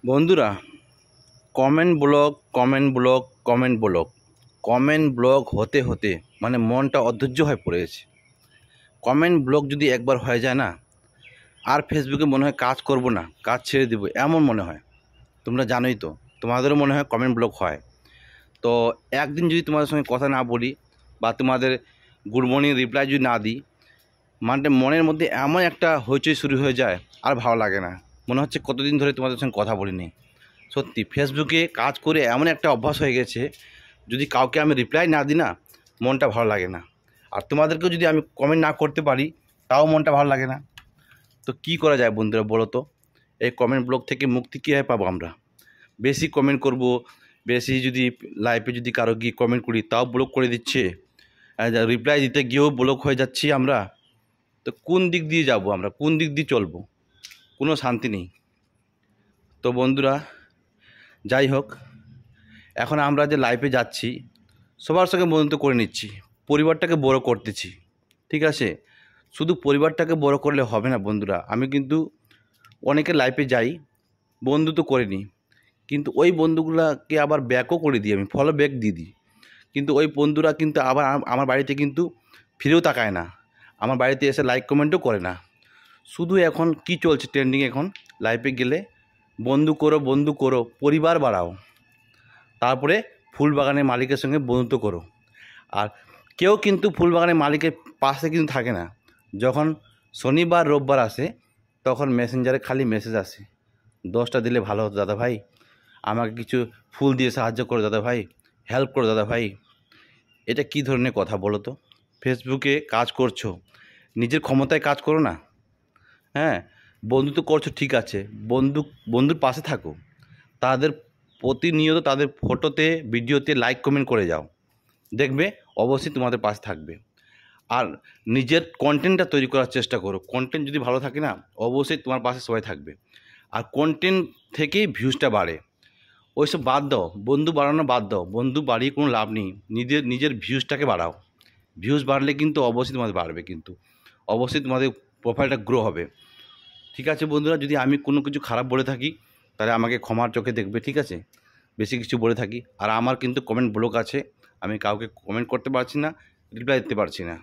বন্ধুরা, comment block comment block comment block comment block হতে হতে মানে মনটা অধৈর্য হয়ে পড়েছে। কমেন্ট ব্লক যদি একবার হয়ে যায় না, আর ফেসবুকে মনে হয় কাজ করব না, কাজ ছেড়ে দেবো এমন মনে হয়। তোমরা জানোই তো, তোমাদেরও মনে হয় কমেন্ট ব্লক হয়। তো একদিন যদি তোমাদের সঙ্গে কথা না বলি বা তোমাদের গুড মর্নিং রিপ্লাই যদি না দিই, মানে মনের মধ্যে এমন একটা হইচই শুরু হয়ে যায়, আর ভালো লাগে না। মনে হচ্ছে কতদিন ধরে তোমাদের সঙ্গে কথা বলিনি। সত্যি ফেসবুকে কাজ করে এমন একটা অভ্যাস হয়ে গেছে, যদি কাউকে আমি রিপ্লাই না দিই না, মনটা ভালো লাগে না। আর তোমাদেরকেও যদি আমি কমেন্ট না করতে পারি, তাও মনটা ভালো লাগে না। তো কি করা যায় বন্ধুরা, বলো তো? এই কমেন্ট ব্লক থেকে মুক্তি কীভাবে পাবো আমরা? বেশি কমেন্ট করব, বেশি যদি লাইভে যদি কারো গিয়ে কমেন্ট করি তাও ব্লক করে দিচ্ছে, রিপ্লাই দিতে গিয়েও ব্লক হয়ে যাচ্ছি আমরা। তো কোন দিক দিয়ে যাব আমরা, কোন দিক দিয়ে চলবো? কোনো শান্তি নেই। তো বন্ধুরা, যাই হোক, এখন আমরা যে লাইফে যাচ্ছি সবার সঙ্গে বন্ধুত্ব করে নিচ্ছি, পরিবারটাকে বড় করতেছি, ঠিক আছে? শুধু পরিবারটাকে বড় করলে হবে না বন্ধুরা। আমি কিন্তু অনেকের লাইফে যাই, বন্ধুত্ব করে নিই, কিন্তু ওই বন্ধুগুলাকে আবার ব্যাকও করে দিই, আমি ফলো ব্যাক দিয়ে দিই। কিন্তু ওই বন্ধুরা কিন্তু আবার আমার বাড়িতে কিন্তু ফিরেও তাকায় না, আমার বাড়িতে এসে লাইক কমেন্টও করে না। শুধু এখন কি চলছে ট্রেন্ডিং, এখন লাইফে গেলে বন্ধু করো, পরিবার বাড়াও, তারপরে ফুল বাগানের মালিকের সঙ্গে বন্ধুত্ব করো। আর কেউ কিন্তু ফুল বাগানের মালিকের পাশে কিন্তু থাকে না। যখন শনিবার রোববার আসে, তখন মেসেঞ্জারে খালি মেসেজ আসে, 10টা দিলে ভালো হতো দাদা ভাই, আমাকে কিছু ফুল দিয়ে সাহায্য করো দাদা ভাই, হেল্প করো দাদা ভাই। এটা কী ধরনের কথা বলো তো? ফেসবুকে কাজ করছো, নিজের ক্ষমতায় কাজ করো না। হ্যাঁ, বন্ধুত্ব করছো ঠিক আছে, বন্ধুর পাশে থাকো, তাদের প্রতিনিয়ত তাদের ফটোতে ভিডিওতে লাইক কমেন্ট করে যাও, দেখবে অবশ্যই তোমাদের পাশে থাকবে। আর নিজের কন্টেন্টটা তৈরি করার চেষ্টা করো, কন্টেন্ট যদি ভালো থাকে না, অবশ্যই তোমার পাশে সবাই থাকবে। আর কন্টেন্ট থেকেই ভিউজটা বাড়ে, ওইসব বাদ দাও, বন্ধু বাড়ানো বাদ দাও, বন্ধু বাড়িয়ে কোনো লাভ নেই। নিজের ভিউজটাকে বাড়াও, ভিউজ বাড়লে কিন্তু অবশ্যই তোমাদের বাড়বে, কিন্তু অবশ্যই তোমাদের প্রোফাইলটা গ্রো হবে। ঠিক আছে বন্ধুরা, যদি আমি কোনো কিছু খারাপ বলে থাকি তাহলে আমাকে ক্ষমার চোখে দেখবে, ঠিক আছে? বেশি কিছু বলে থাকি। আর আমার কিন্তু কমেন্ট ব্লক আছে, আমি কাউকে কমেন্ট করতে পারছি না, রিপ্লাই দিতে পারছি না।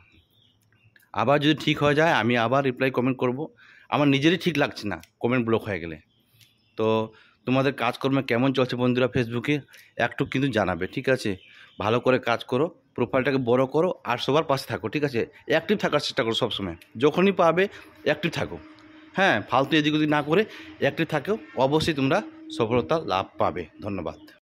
আবার যদি ঠিক হয়ে যায় আমি আবার রিপ্লাই কমেন্ট করব। আমার নিজেরই ঠিক লাগছে না কমেন্ট ব্লক হয়ে গেলে। তো তোমাদের কাজকর্ম কেমন চলছে বন্ধুরা ফেসবুকে, একটু কিন্তু জানাবে, ঠিক আছে? ভালো করে কাজ করো, প্রোফাইলটাকে বড় করো, আর সবার পাশে থাকো, ঠিক আছে? অ্যাক্টিভ থাকার চেষ্টা করো সবসময়, যখনই পাবে অ্যাক্টিভ থাকো। হ্যাঁ, ফালতু এদিক ওদিক না করে অ্যাক্টিভ থাকো, অবশ্যই তোমরা সফলতা লাভ পাবে। ধন্যবাদ।